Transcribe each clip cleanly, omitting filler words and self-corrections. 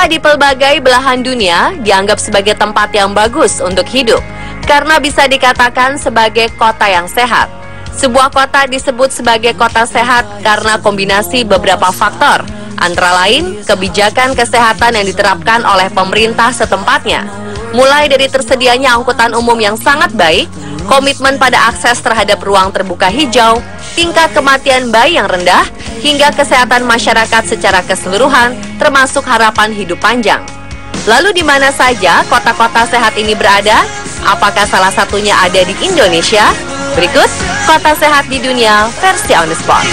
Kota di pelbagai belahan dunia dianggap sebagai tempat yang bagus untuk hidup karena bisa dikatakan sebagai kota yang sehat. Sebuah kota disebut sebagai kota sehat karena kombinasi beberapa faktor, antara lain kebijakan kesehatan yang diterapkan oleh pemerintah setempatnya. Mulai dari tersedianya angkutan umum yang sangat baik, komitmen pada akses terhadap ruang terbuka hijau, tingkat kematian bayi yang rendah, hingga kesehatan masyarakat secara keseluruhan, termasuk harapan hidup panjang. Lalu di mana saja kota-kota sehat ini berada? Apakah salah satunya ada di Indonesia? Berikut Kota Sehat di Dunia versi On The Spot.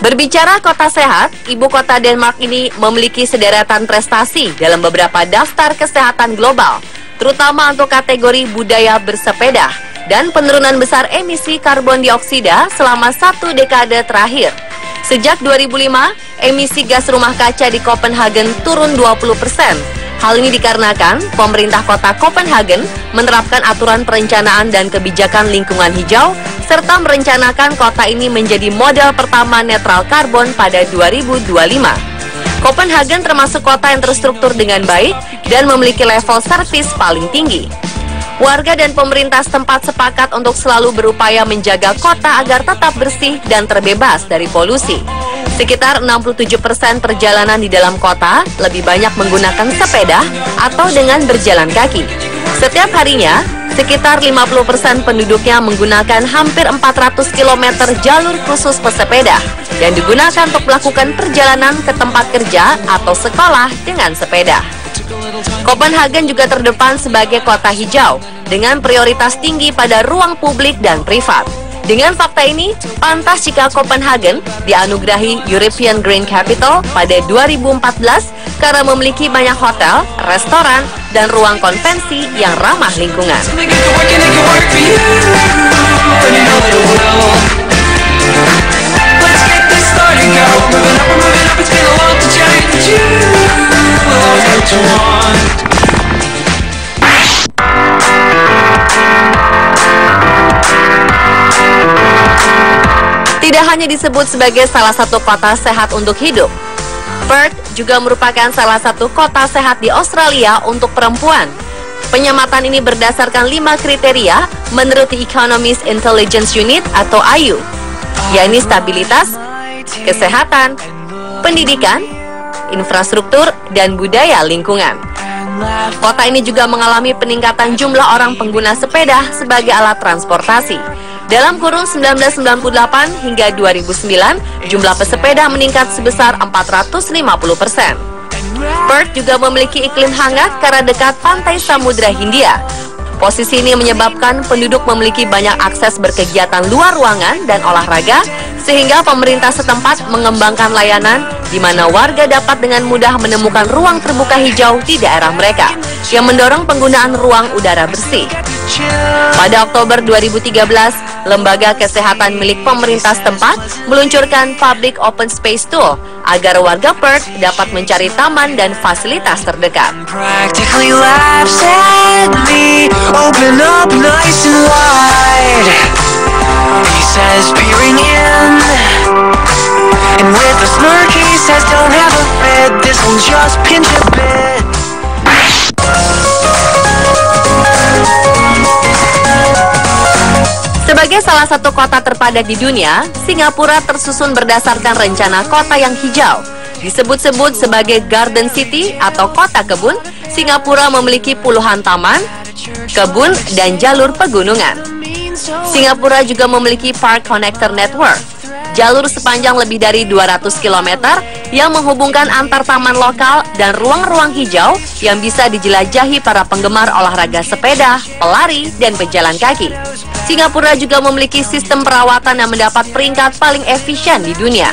Berbicara kota sehat, ibu kota Denmark ini memiliki sederetan prestasi dalam beberapa daftar kesehatan global, terutama untuk kategori budaya bersepeda dan penurunan besar emisi karbon dioksida selama 1 dekade terakhir. Sejak 2005, emisi gas rumah kaca di Copenhagen turun 20%. Hal ini dikarenakan pemerintah kota Copenhagen menerapkan aturan perencanaan dan kebijakan lingkungan hijau, serta merencanakan kota ini menjadi model pertama netral karbon pada 2025. Copenhagen termasuk kota yang terstruktur dengan baik dan memiliki level servis paling tinggi. Warga dan pemerintah setempat sepakat untuk selalu berupaya menjaga kota agar tetap bersih dan terbebas dari polusi. Sekitar 67% perjalanan di dalam kota lebih banyak menggunakan sepeda atau dengan berjalan kaki. Setiap harinya, sekitar 50% penduduknya menggunakan hampir 400 km jalur khusus pesepeda yang digunakan untuk melakukan perjalanan ke tempat kerja atau sekolah dengan sepeda. Copenhagen juga terdepan sebagai kota hijau dengan prioritas tinggi pada ruang publik dan privat. Dengan fakta ini, pantas jika Copenhagen dianugerahi European Green Capital pada 2014 karena memiliki banyak hotel, restoran, dan ruang konvensi yang ramah lingkungan. Tidak hanya disebut sebagai salah satu kota sehat untuk hidup, Perth juga merupakan salah satu kota sehat di Australia untuk perempuan. Penyematan ini berdasarkan 5 kriteria menurut The Economist Intelligence Unit atau IU, yakni stabilitas, kesehatan, pendidikan, infrastruktur, dan budaya lingkungan. Kota ini juga mengalami peningkatan jumlah orang pengguna sepeda sebagai alat transportasi. Dalam kurun 1998 hingga 2009, jumlah pesepeda meningkat sebesar 450%. Perth juga memiliki iklim hangat karena dekat pantai Samudra Hindia. Posisi ini menyebabkan penduduk memiliki banyak akses berkegiatan luar ruangan dan olahraga, sehingga pemerintah setempat mengembangkan layanan di mana warga dapat dengan mudah menemukan ruang terbuka hijau di daerah mereka, yang mendorong penggunaan ruang udara bersih. Pada Oktober 2013, Lembaga Kesehatan milik pemerintah setempat meluncurkan Public Open Space Tool agar warga Perth dapat mencari taman dan fasilitas terdekat. Sebagai salah satu kota terpadat di dunia, Singapura tersusun berdasarkan rencana kota yang hijau. Disebut-sebut sebagai Garden City atau kota kebun, Singapura memiliki puluhan taman, kebun, dan jalur pegunungan. Singapura juga memiliki Park Connector Network, jalur sepanjang lebih dari 200 km yang menghubungkan antar taman lokal dan ruang-ruang hijau yang bisa dijelajahi para penggemar olahraga sepeda, pelari, dan pejalan kaki. Singapura juga memiliki sistem perawatan yang mendapat peringkat paling efisien di dunia.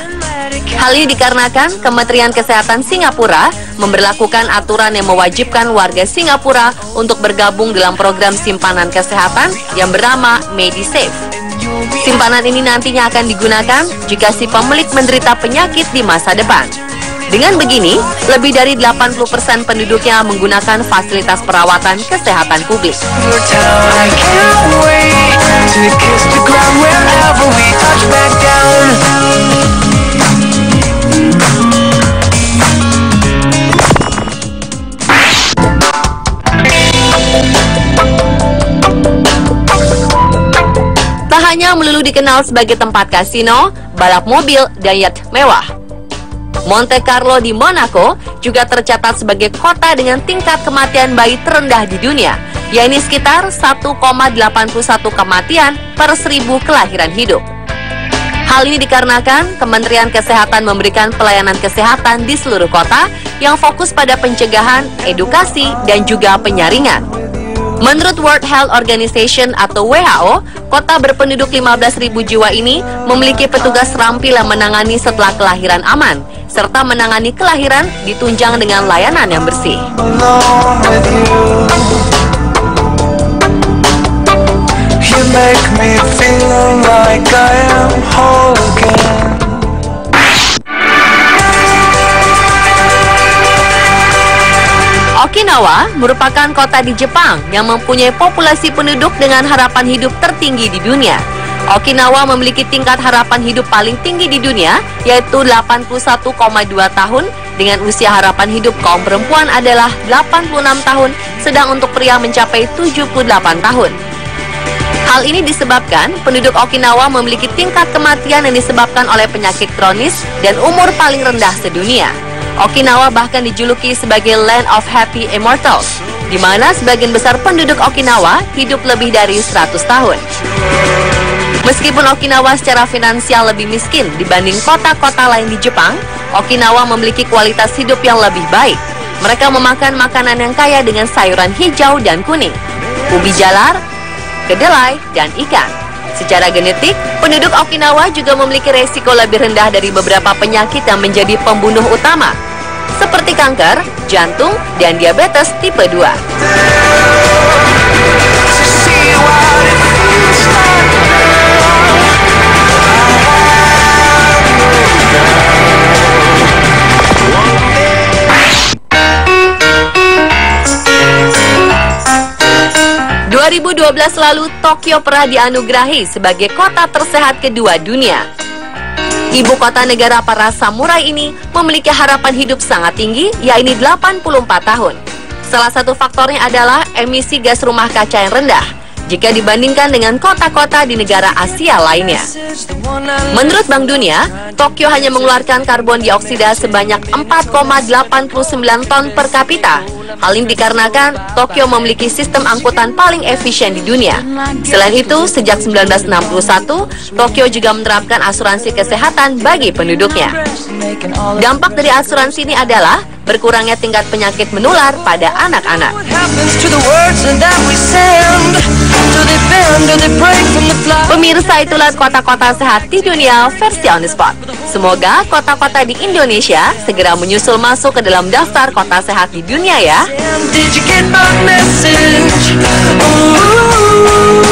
Hal ini dikarenakan Kementerian Kesehatan Singapura memberlakukan aturan yang mewajibkan warga Singapura untuk bergabung dalam program simpanan kesehatan yang bernama MediSave. Simpanan ini nantinya akan digunakan jika si pemilik menderita penyakit di masa depan. Dengan begini, lebih dari 80% penduduknya menggunakan fasilitas perawatan kesehatan publik. to kiss the ground wherever we touch back down. Tak hanya melulu dikenal sebagai tempat kasino, balap mobil, dan yacht mewah, Monte Carlo di Monaco juga tercatat sebagai kota dengan tingkat kematian bayi terendah di dunia, yakni sekitar 1,81 kematian per 1000 kelahiran hidup. Hal ini dikarenakan Kementerian Kesehatan memberikan pelayanan kesehatan di seluruh kota yang fokus pada pencegahan, edukasi, dan juga penyaringan. Menurut World Health Organization atau WHO, kota berpenduduk 15.000 jiwa ini memiliki petugas terampil yang menangani setelah kelahiran aman, serta menangani kelahiran ditunjang dengan layanan yang bersih. You make me feel like I am whole again. Okinawa merupakan kota di Jepang yang mempunyai populasi penduduk dengan harapan hidup tertinggi di dunia. Okinawa memiliki tingkat harapan hidup paling tinggi di dunia, yaitu 81,2 tahun, dengan usia harapan hidup kaum perempuan adalah 86 tahun, sedang untuk pria mencapai 78 tahun. Hal ini disebabkan penduduk Okinawa memiliki tingkat kematian yang disebabkan oleh penyakit kronis dan umur paling rendah sedunia. Okinawa bahkan dijuluki sebagai Land of Happy Immortals, di mana sebagian besar penduduk Okinawa hidup lebih dari 100 tahun. Meskipun Okinawa secara finansial lebih miskin dibanding kota-kota lain di Jepang, Okinawa memiliki kualitas hidup yang lebih baik. Mereka memakan makanan yang kaya dengan sayuran hijau dan kuning, ubi jalar, kedelai, dan ikan. Secara genetik, penduduk Okinawa juga memiliki resiko lebih rendah dari beberapa penyakit yang menjadi pembunuh utama, seperti kanker, jantung, dan diabetes tipe 2. Lalu Tokyo pernah dianugerahi sebagai kota tersehat kedua dunia. Ibu kota negara para samurai ini memiliki harapan hidup sangat tinggi, yakni 84 tahun. Salah satu faktornya adalah emisi gas rumah kaca yang rendah jika dibandingkan dengan kota-kota di negara Asia lainnya. Menurut Bank Dunia, Tokyo hanya mengeluarkan karbon dioksida sebanyak 4,89 ton per kapita. Hal ini dikarenakan Tokyo memiliki sistem angkutan paling efisien di dunia. Selain itu, sejak 1961, Tokyo juga menerapkan asuransi kesehatan bagi penduduknya. Dampak dari asuransi ini adalah berkurangnya tingkat penyakit menular pada anak-anak. Pemirsa, itulah kota-kota sehat di dunia versi On The Spot. Semoga kota-kota di Indonesia segera menyusul masuk ke dalam daftar kota sehat di dunia ya. Did you get my message? Ooh.